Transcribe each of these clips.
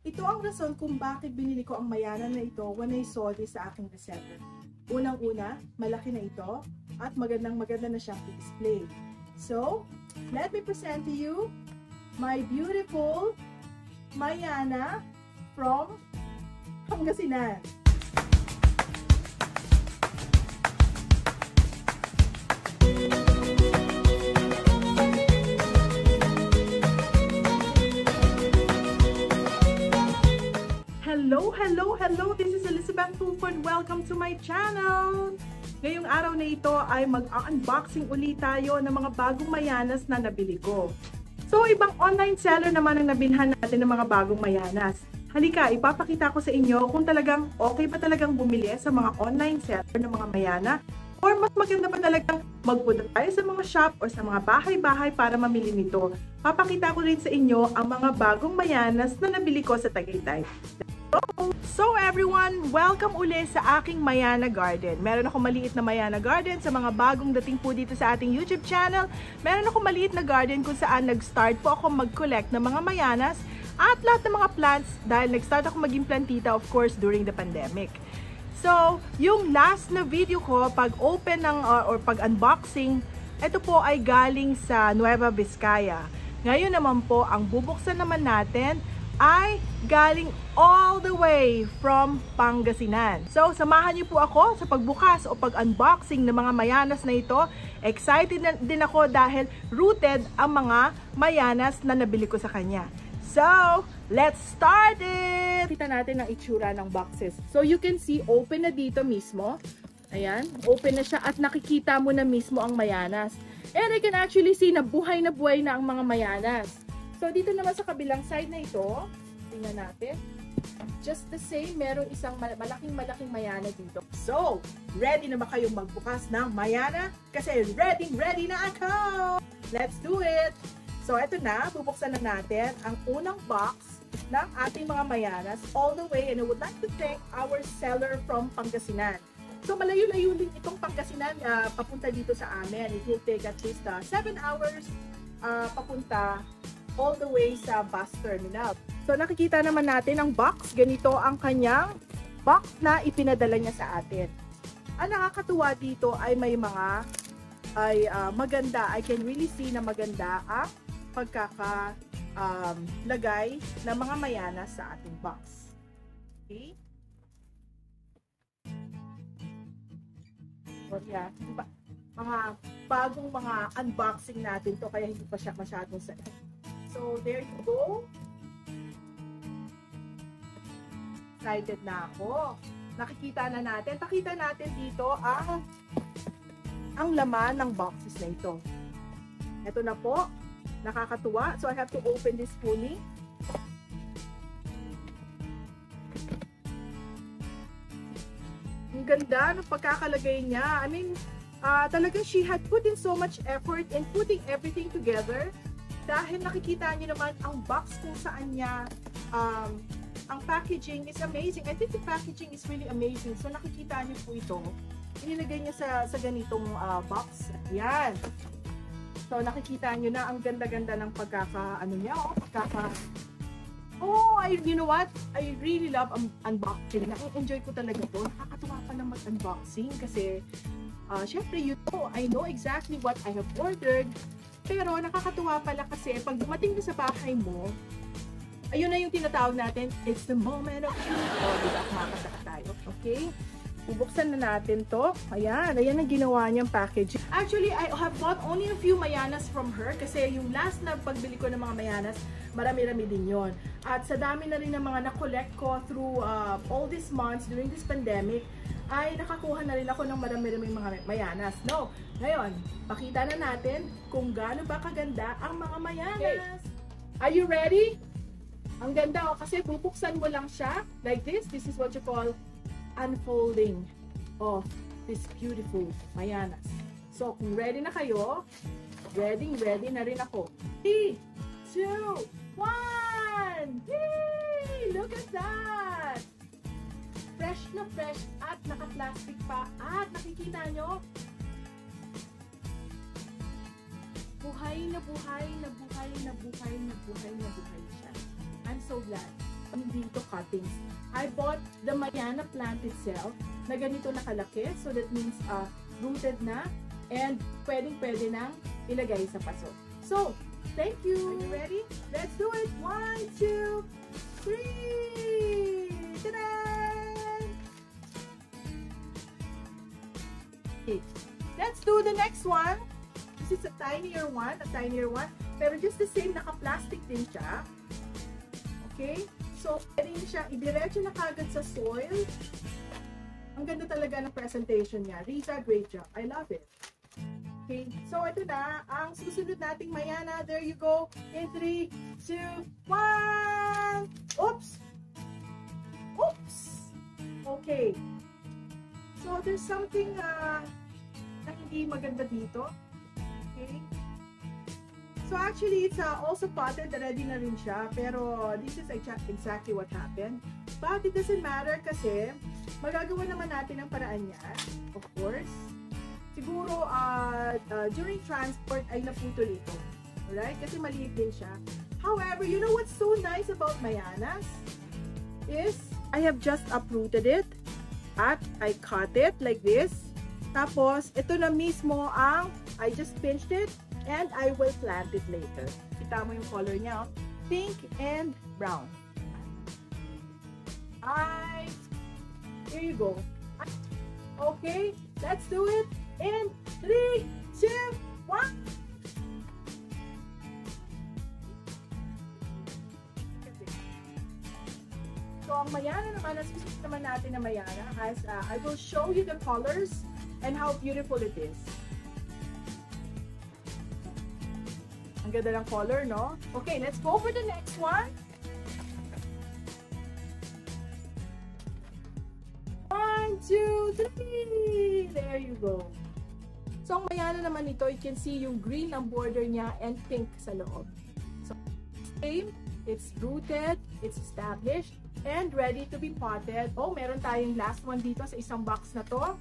Ito ang rason kung bakit binili ko ang Mayana na ito when I saw this sa aking reseller. Unang-una, malaki na ito at magandang-maganda na siyang i-display. So, let me present to you my beautiful Mayana from Pangasinan. Hello! This is Elizabeth Fulford. Welcome to my channel! Ngayong araw na ito ay mag-unboxing ulit tayo ng mga bagong Mayanas na nabili ko. So, ibang online seller naman ang nabilhan natin ng mga bagong Mayanas. Halika, ipapakita ko sa inyo kung talagang okay ba talagang bumili sa mga online seller ng mga Mayana or mas maganda ba talagang magpunta tayo sa mga shop or sa mga bahay-bahay para mamili nito. Papakita ko rin sa inyo ang mga bagong Mayanas na nabili ko sa Tagaytay. So everyone, welcome uli sa aking Mayana Garden. Meron akong maliit na Mayana Garden sa mga bagong dating po dito sa ating YouTube channel. Meron akong maliit na garden kung saan nag-start po ako mag-collect ng mga Mayanas at lahat ng mga plants dahil nag-start ako maging plantita of course during the pandemic. So, yung last na video ko pag-open ng or pag-unboxing, ito po ay galing sa Nueva Vizcaya. Ngayon naman po, ang bubuksan naman natin ay galing all the way from Pangasinan. So, samahan niyo po ako sa pagbukas o pag-unboxing ng mga Mayanas na ito. Excited din ako dahil rooted ang mga Mayanas na nabili ko sa kanya. So, let's start it! Kita natin ang itsura ng boxes. So, you can see, open na dito mismo. Ayan, open na siya at nakikita mo na mismo ang Mayanas. And I can actually see na buhay na ang mga Mayanas. So, dito naman sa kabilang side na ito, tingnan natin. Just the same, meron isang malaking Mayana dito. So, ready na ba kayong magbukas ng Mayana? Kasi ready na ako! Let's do it! So, eto na, bubuksan na natin ang unang box ng ating mga Mayanas all the way. And I would like to thank our seller from Pangasinan. So, malayo-layo din itong Pangasinan papunta dito sa amin. It will take at least 7 hours papunta all the way sa bus terminal. So, nakikita naman natin ang box. Ganito ang kanyang box na ipinadala niya sa atin. Ang nakakatuwa dito ay may mga maganda. I can really see na maganda ang pagkakalagay ng mga Mayanas sa ating box. Okay? So, yeah. Mga bagong mga unboxing natin to kaya hindi pa siya masyadong sa. So, there you go. Excited na ako. Nakikita na natin. Pakita natin dito ang laman ng boxes na ito. Ito na po. Nakakatuwa. So, I have to open this fully. Ang ganda ng pagkakalagay niya. I mean, talagang she had put in so much effort in putting everything together. Dahil nakikita niyo naman ang box kung saan niya, ang packaging is amazing. I think the packaging is really amazing. So nakikita niyo po ito. Inilagay niya sa ganitong box. Ayan. So nakikita niyo na ang ganda-ganda ng niya. You know what? I really love unboxing. Na-enjoy ko talaga to. Nakakatuwa pa ng mag-unboxing kasi syempre I know exactly what I have ordered. Pero nakakatuwa pala kasi pag dumating na sa bahay mo, ayun na yung tinatawag natin, it's the moment of truth. Diba? Kumakanta tayo. Okay? Bubuksan na natin to. Ayan ang ginawa niyang package. Actually, I have bought only a few Mayanas from her kasi yung last na pagbili ko ng mga Mayanas, marami-rami din yon. At sa dami na rin ng mga na-collect ko through all these months during this pandemic, ay nakakuha na rin ako ng marami-raming mga Mayanas. No, ngayon, pakita na natin kung gaano ba kaganda ang mga Mayanas. Okay. Are you ready? Ang ganda kasi bubuksan mo lang siya like this. This is what you call unfolding of this beautiful Mayanas. So, kung ready na kayo, ready na rin ako. 3, 2, 1! Yay! Look at that! Fresh na fresh at naka-plastic pa at nakikita nyo buhay na buhay siya. I'm so glad. hindi ito cuttings. I bought the Mayana plant itself na ganito nakalaki. So that means rooted na and pwedeng-pwede nang ilagay sa paso. So, thank you! Are you ready? Let's do it! 1, 2, 3! Ta-da! Okay. Let's do the next one. This is a tinier one. Pero just the same, naka-plastic din siya. Okay? So, pwede siya idiretso na kagad sa soil. Ang ganda talaga ng presentation niya. Rita, great job. I love it. Okay, so ito na ang susunod nating Mayana. There you go. In 3, 2, 1. Oops! Oops! Okay. So there's something na hindi maganda dito. Okay. So actually, it's also potted. Ready na rin siya. Pero this is exactly what happened. But it doesn't matter kasi magagawa naman natin ang paraan niya. Of course. Siguro, during transport ay naputol ito. Alright? Kasi maliit din siya. However, you know what's so nice about Mayanas? Is, I have just uprooted it. At I cut it like this. Tapos, ito na mismo ang, I just pinched it. And I will plant it later. Kita mo yung color niya. Pink and brown. Here you go. Okay, let's do it. In 3, 2, 1. So, ang Mayana naman, ang susunod naman natin na Mayana has, I will show you the colors and how beautiful it is. Ang ganda ng color, no? Okay, let's go for the next one. 1, 2, 3. There you go. So, ang Mayana naman ito, you can see yung green ang border niya and pink sa loob. So, same, it's rooted, it's established, and ready to be potted. Oh, meron tayong last one dito sa isang box na to.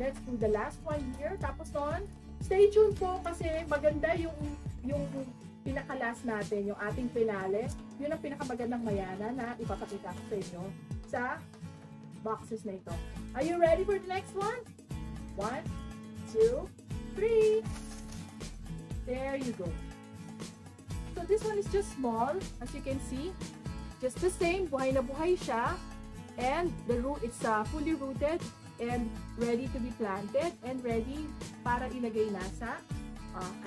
Let's do the last one here. Tapos nun, stay tuned po kasi maganda yung pinaka-last natin, yung ating finale. Yun ang pinakamagandang Mayana na ipapakita ko sa inyo sa boxes na ito. Are you ready for the next one? 1, 2, 3. There you go. So this one is just small, as you can see. Just the same, buhay na buhay siya. And the root, it's fully rooted and ready to be planted and ready para ilagay na sa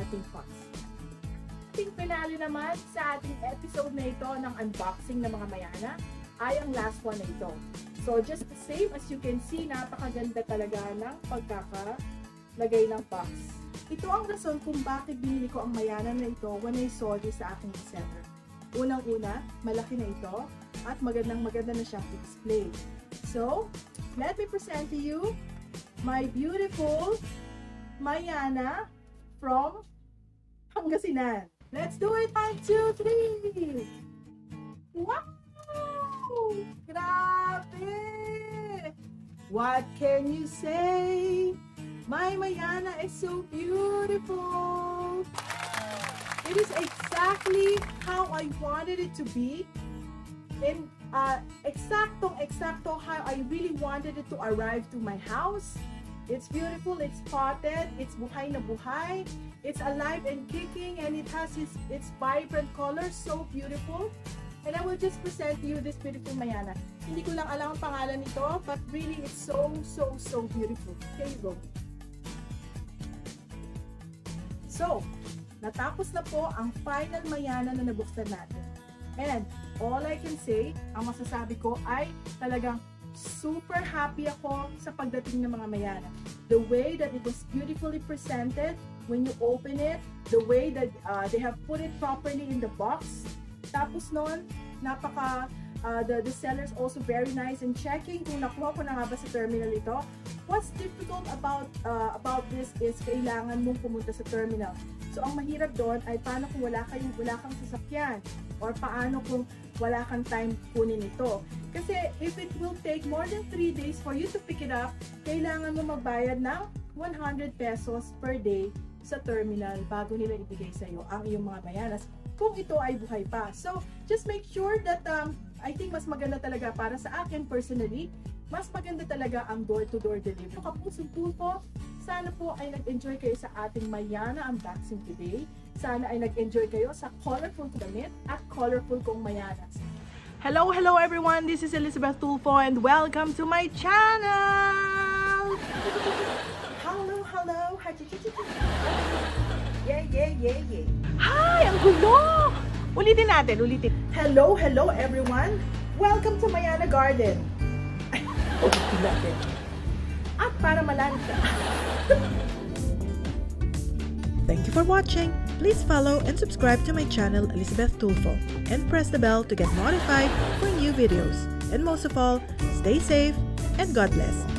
ating pots. Ating finale naman sa ating episode na ito ng unboxing ng mga Mayana ay ang last one na ito. So just the same, as you can see, napakaganda talaga ng pagkakalagay ng box. Ito ang rason kung bakit binili ko ang Mayana na ito when I saw this sa aking reseller. Unang-una, malaki na ito at maganda na siyang display. So, let me present to you my beautiful Mayana from Pangasinan. Let's do it! 1, 2, 3! Wow! Grabe! What can you say? My Mayana is so beautiful! It is exactly how I wanted it to be. And exacto how I really wanted it to arrive to my house. It's beautiful, it's potted, it's buhay na buhay, it's alive and kicking, and it has its vibrant colors, so beautiful. And I will just present to you this beautiful Mayana. Hindi ko lang alam ang pangalan nito, but really it's so beautiful. Here you go. So, natapos na po ang final Mayana na nabuksan natin. And all I can say, ang masasabi ko ay talagang super happy ako sa pagdating ng mga Mayana. The way that it was beautifully presented when you open it, the way that they have put it properly in the box. Tapos nun, the seller's also very nice in checking kung nakuha ko na nga ba sa terminal ito. What's difficult about this is kailangan mong pumunta sa terminal. So, ang mahirap doon ay paano kung wala kang sasakyan or paano kung wala kang time kunin ito. Kasi if it will take more than 3 days for you to pick it up, kailangan mo magbayad ng 100 pesos per day sa terminal bago nila ibigay sa iyo ang iyong mga Mayanas kung ito ay buhay pa. So, just make sure that I think mas maganda talaga para sa akin personally, mas maganda talaga ang door-to-door delivery. Kapusong tulpo, sana po ay nag-enjoy kayo sa ating Mayana unboxing today. Sana ay nag-enjoy kayo sa colorful damit at colorful kong Mayanas. Hello everyone! This is Elizabeth Tulfo and welcome to my channel! Hello! Yeah! Hi! Ang gulo! Ulitin natin. Hello everyone! Welcome to Mayana Garden! Ay, ulitin natin. At para malanta. Thank you for watching. Please follow and subscribe to my channel Elizabeth Tulfo and press the bell to get notified for new videos. And most of all, stay safe and God bless.